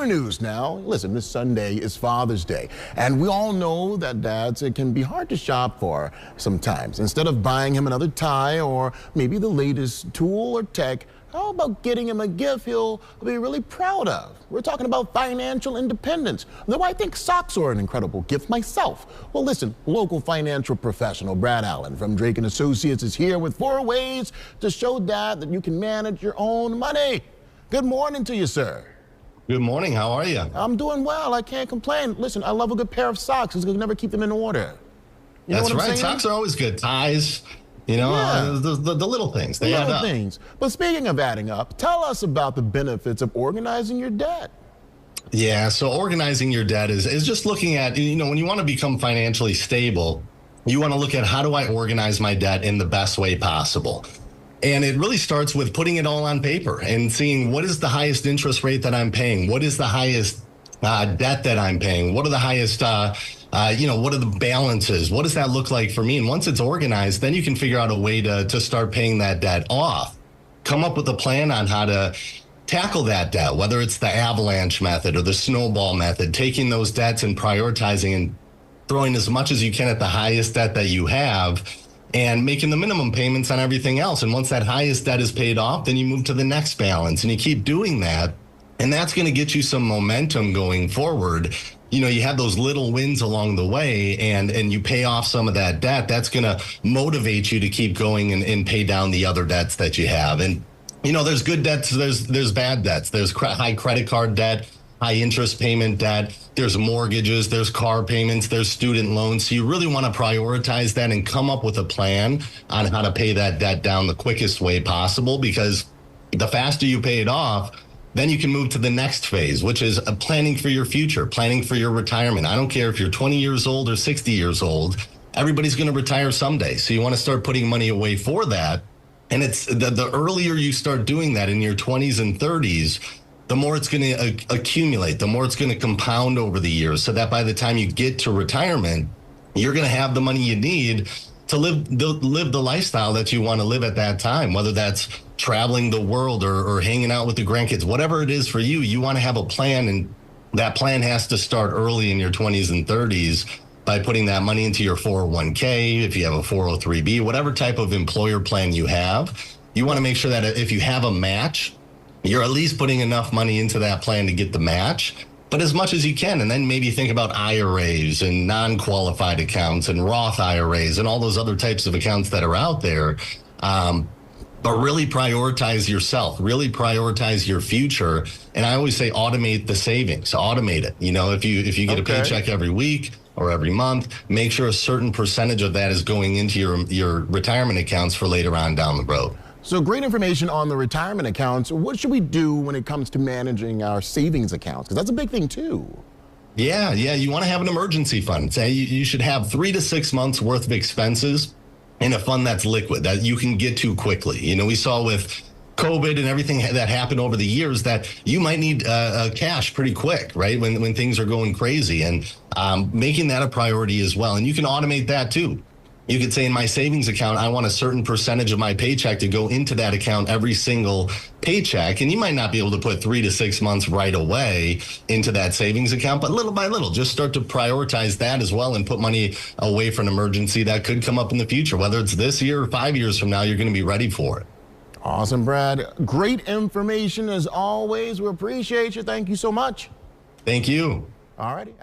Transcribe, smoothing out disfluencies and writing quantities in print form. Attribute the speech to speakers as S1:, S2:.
S1: Consumer news now. Listen, this Sunday is Father's Day, and we all know that dads, it can be hard to shop for sometimes. Instead of buying him another tie or maybe the latest tool or tech, how about getting him a gift he'll be really proud of? We're talking about financial independence, though I think socks are an incredible gift myself. Well, listen, local financial professional Brad Allen from Drake & Associates is here with 4 ways to show Dad that you can manage your own money. Good morning to you, sir.
S2: Good morning. How are you?
S1: I'm doing well. I can't complain. Listen, I love a good pair of socks because I can never keep them in order. You know
S2: That's
S1: what I'm
S2: right.
S1: saying?
S2: Socks are always good. Ties, you know,
S1: Yeah.
S2: the little things. They add
S1: Little
S2: up.
S1: things. But speaking of adding up, tell us about the benefits of organizing your debt.
S2: Yeah. So organizing your debt is just looking at, you know, when you want to become financially stable, you want to look at how do I organize my debt in the best way possible. And it really starts with putting it all on paper and seeing what is the highest interest rate that I'm paying? What is the highest debt that I'm paying? What are the highest, what are the balances? What does that look like for me? And once it's organized, then you can figure out a way to start paying that debt off. Come up with a plan on how to tackle that debt, whether it's the Avalanche method or the Snowball method, taking those debts and prioritizing and throwing as much as you can at the highest debt that you have, and making the minimum payments on everything else. And once that highest debt is paid off, then you move to the next balance and you keep doing that. And that's going to get you some momentum going forward. You know, you have those little wins along the way and you pay off some of that debt. That's going to motivate you to keep going and pay down the other debts that you have. And, you know, there's good debts, there's bad debts. There's high credit card debt, high interest payment debt, there's mortgages, there's car payments, there's student loans. So you really want to prioritize that and come up with a plan on how to pay that debt down the quickest way possible, because the faster you pay it off, then you can move to the next phase, which is planning for your future, planning for your retirement. I don't care if you're 20 years old or 60 years old, everybody's going to retire someday. So you want to start putting money away for that. And it's the earlier you start doing that in your 20s and 30s, the more it's going to accumulate, the more it's going to compound over the years, so that by the time you get to retirement, you're going to have the money you need to live the lifestyle that you want to live at that time, whether that's traveling the world or hanging out with the grandkids, whatever it is for you. You want to have a plan, and that plan has to start early in your 20s and 30s by putting that money into your 401k, if you have a 403b, whatever type of employer plan you have. You want to make sure that if you have a match, you're at least putting enough money into that plan to get the match, but as much as you can. And then maybe think about IRAs and non-qualified accounts and Roth IRAs and all those other types of accounts that are out there. But really prioritize yourself, really prioritize your future. And I always say automate the savings, automate it. You know, if you get a paycheck every week or every month, make sure a certain percentage of that is going into your retirement accounts for later on down the road.
S1: So great information on the retirement accounts. What should we do when it comes to managing our savings accounts? Because that's a big thing too.
S2: Yeah. You want to have an emergency fund. Say you should have 3 to 6 months worth of expenses in a fund that's liquid, that you can get to quickly. You know, we saw with COVID and everything that happened over the years that you might need cash pretty quick, right? When things are going crazy, and making that a priority as well. And you can automate that too. You could say in my savings account, I want a certain percentage of my paycheck to go into that account every single paycheck. And you might not be able to put 3 to 6 months right away into that savings account, but little by little, just start to prioritize that as well and put money away for an emergency that could come up in the future. Whether it's this year or 5 years from now, you're going to be ready for it.
S1: Awesome, Brad. Great information as always. We appreciate you. Thank you so much.
S2: Thank you.
S1: All righty.